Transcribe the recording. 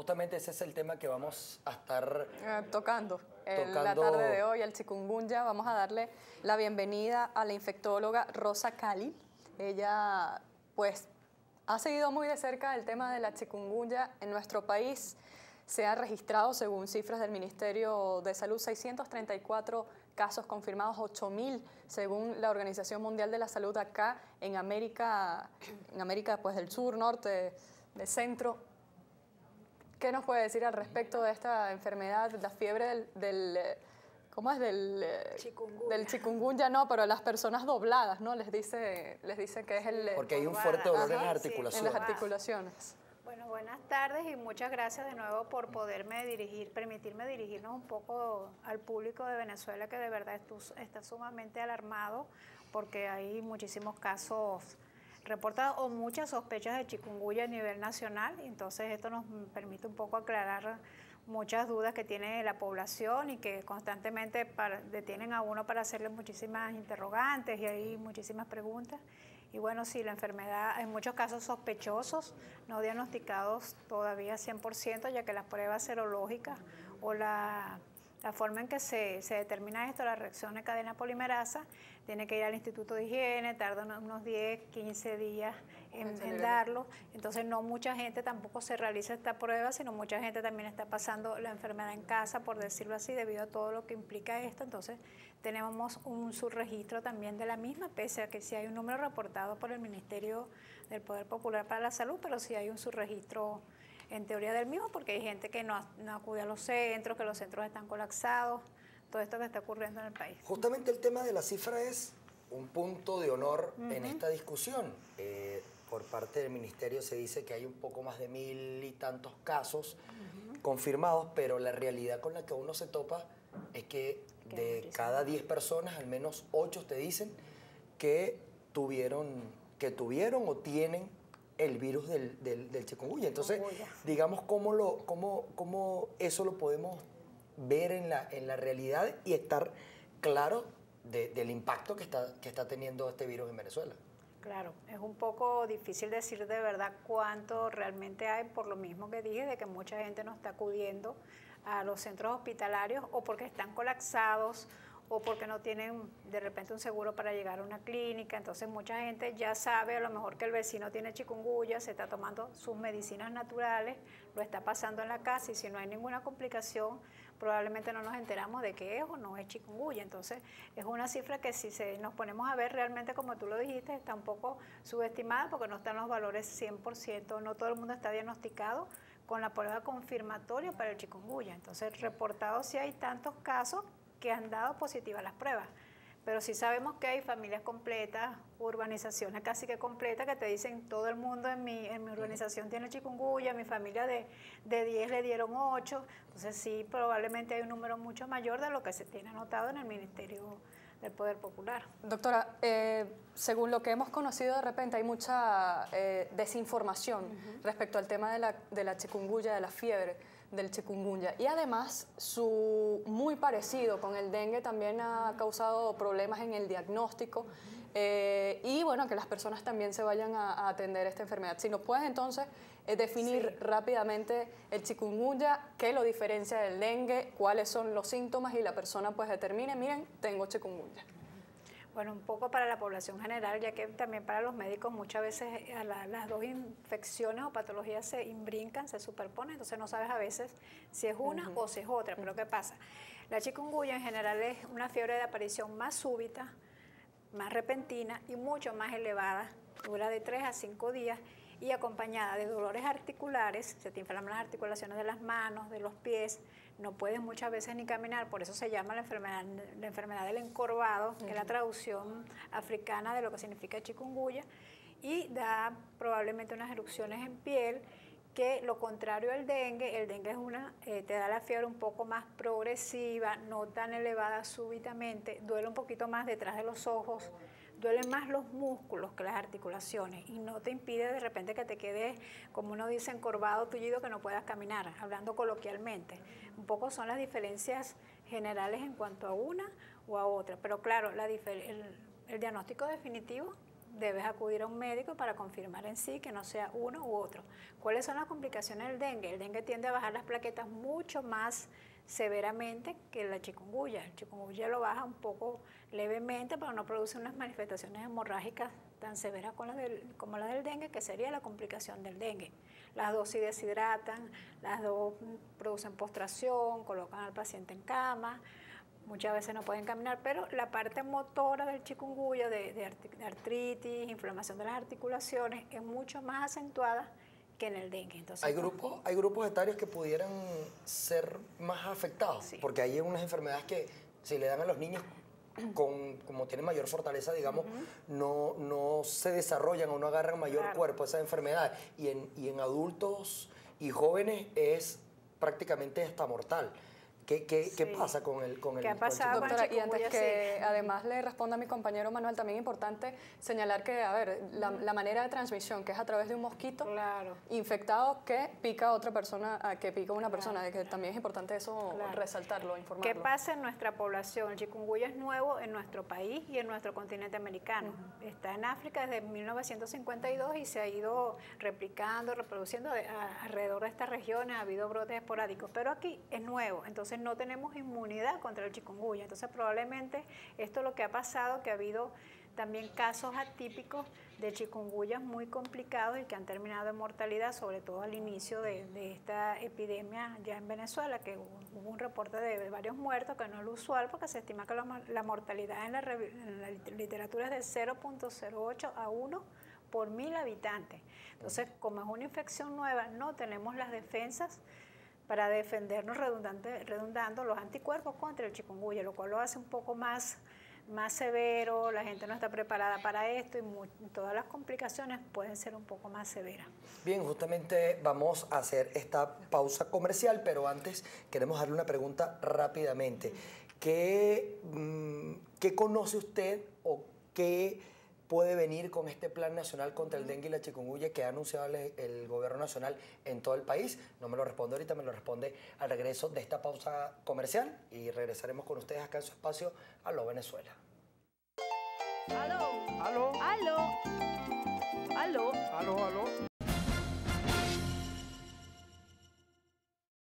Justamente ese es el tema que vamos a estar tocando la tarde de hoy, el chikungunya. Vamos a darle la bienvenida a la infectóloga Rosa Cali. Ella, pues, ha seguido muy de cerca el tema de la chikungunya en nuestro país. Se han registrado, según cifras del Ministerio de Salud, 634 casos confirmados, 8.000 según la Organización Mundial de la Salud acá en América pues, del Sur, Norte, del Centro. ¿Qué nos puede decir al respecto de esta enfermedad, la fiebre ¿cómo es? Del chikungunya, no, pero las personas dobladas, ¿no? Les dice que es el... Porque hay un fuerte dolor en las articulaciones. En las articulaciones. Bueno, buenas tardes y muchas gracias de nuevo por permitirme dirigirnos un poco al público de Venezuela, que de verdad está sumamente alarmado porque hay muchísimos casos reportados o muchas sospechas de chikungunya a nivel nacional. Entonces esto nos permite un poco aclarar muchas dudas que tiene la población y que constantemente detienen a uno para hacerle muchísimas interrogantes y hay muchísimas preguntas. Y bueno, sí, la enfermedad, en muchos casos sospechosos, no diagnosticados todavía 100%, ya que las pruebas serológicas o la forma en que se determina esto, la reacción de cadena polimerasa, tiene que ir al Instituto de Higiene, tarda unos 10, 15 días en darlo. Entonces no mucha gente tampoco se realiza esta prueba, sino mucha gente también está pasando la enfermedad en casa, por decirlo así, debido a todo lo que implica esto. Entonces tenemos un subregistro también de la misma, pese a que sí hay un número reportado por el Ministerio del Poder Popular para la Salud, pero sí hay un subregistro en teoría del mismo, porque hay gente que no acude a los centros, que los centros están colapsados, todo esto que está ocurriendo en el país. Justamente el tema de la cifra es un punto de honor en esta discusión. Por parte del ministerio se dice que hay un poco más de 1.000 y tantos casos confirmados, pero la realidad con la que uno se topa es que de cada 10 personas, al menos 8 te dicen que tuvieron o tienen el virus del chikungunya. Entonces, digamos, cómo eso lo podemos ver en la realidad y estar claro del impacto que está teniendo este virus en Venezuela. Claro, es un poco difícil decir de verdad cuánto realmente hay, por lo mismo que dije, de que mucha gente no está acudiendo a los centros hospitalarios o porque están colapsados o porque no tienen de repente un seguro para llegar a una clínica. Entonces mucha gente ya sabe a lo mejor que el vecino tiene chikungunya, se está tomando sus medicinas naturales, lo está pasando en la casa y si no hay ninguna complicación probablemente no nos enteramos de qué es o no es chikungunya. Entonces es una cifra que si nos ponemos a ver realmente, como tú lo dijiste, está un poco subestimada porque no están los valores 100%, no todo el mundo está diagnosticado con la prueba confirmatoria para el chikungunya. Entonces reportados sí hay tantos casos que han dado positivas las pruebas, pero sí sabemos que hay familias completas, urbanizaciones casi que completas, que te dicen todo el mundo en mi urbanización tiene chikungunya, mi familia de 10 le dieron 8, entonces sí, probablemente hay un número mucho mayor de lo que se tiene anotado en el Ministerio del Poder Popular. Doctora, según lo que hemos conocido, de repente hay mucha desinformación respecto al tema de la chikungunya, de la fiebre del chikungunya, y además muy parecido con el dengue también ha causado problemas en el diagnóstico y bueno, que las personas también se vayan a atender esta enfermedad. Si nos puedes entonces definir rápidamente el chikungunya, qué lo diferencia del dengue, cuáles son los síntomas y la persona pues determine, miren, tengo chikungunya. Bueno, un poco para la población general, ya que también para los médicos muchas veces las dos infecciones o patologías se imbrincan, se superponen, entonces no sabes a veces si es una o si es otra. Pero ¿qué pasa? La chikungunya en general es una fiebre de aparición más súbita, más repentina y mucho más elevada, dura de 3 a 5 días y acompañada de dolores articulares, se te inflaman las articulaciones de las manos, de los pies, no puedes muchas veces ni caminar, por eso se llama la enfermedad del encorvado, que es la traducción africana de lo que significa chikungunya, y da probablemente unas erupciones en piel, que lo contrario al dengue, el dengue es te da la fiebre un poco más progresiva, no tan elevada súbitamente, duele un poquito más detrás de los ojos, duelen más los músculos que las articulaciones y no te impide de repente que te quedes, como uno dice, encorvado, tullido, que no puedas caminar, hablando coloquialmente. Un poco son las diferencias generales en cuanto a una o a otra, pero claro, el diagnóstico definitivo debes acudir a un médico para confirmar en sí que no sea uno u otro. ¿Cuáles son las complicaciones del dengue? El dengue tiende a bajar las plaquetas mucho más severamente que la chikungunya. El chikungunya lo baja un poco levemente, pero no produce unas manifestaciones hemorrágicas tan severas como la del dengue, que sería la complicación del dengue. Las dos sí deshidratan, las dos producen postración, colocan al paciente en cama, muchas veces no pueden caminar, pero la parte motora del chikungunya, de artritis, inflamación de las articulaciones, es mucho más acentuada que en el dengue. Entonces, ¿Hay grupos etarios que pudieran ser más afectados? Sí. Porque hay unas enfermedades que si le dan a los niños como tienen mayor fortaleza, digamos, no se desarrollan o no agarran mayor cuerpo esas enfermedades. Y en adultos y jóvenes es prácticamente hasta mortal. ¿Qué pasa con el ¿Qué ha pasado con el doctora, y antes chikungunya? que además le responda a mi compañero Manuel, también es importante señalar que, a ver, la manera de transmisión, que es a través de un mosquito infectado que pica a otra persona, que pica a una persona, de que también es importante eso resaltarlo, informarlo. ¿Qué pasa en nuestra población? El chikungunya es nuevo en nuestro país y en nuestro continente americano. Está en África desde 1952 y se ha ido replicando, reproduciendo alrededor de estas regiones, ha habido brotes esporádicos, pero aquí es nuevo, entonces no tenemos inmunidad contra el chikungunya. Entonces probablemente esto es lo que ha pasado, que ha habido también casos atípicos de chikungunya muy complicados y que han terminado en mortalidad, sobre todo al inicio de esta epidemia ya en Venezuela, que hubo un reporte de varios muertos, que no es lo usual, porque se estima que la mortalidad en la literatura es de 0.08 a 1 por 1000 habitantes. Entonces, como es una infección nueva, no tenemos las defensas para defendernos redundando los anticuerpos contra el chikungunya, lo cual lo hace un poco más severo, la gente no está preparada para esto y todas las complicaciones pueden ser un poco más severas. Bien, justamente vamos a hacer esta pausa comercial, pero antes queremos darle una pregunta rápidamente. ¿Qué conoce usted o qué puede venir con este Plan Nacional contra el Dengue y la Chikungunya que ha anunciado el Gobierno Nacional en todo el país? No me lo responde ahorita, me lo responde al regreso de esta pausa comercial y regresaremos con ustedes acá en su espacio Aló Venezuela. Aló. Aló. Aló. Aló. Aló, aló.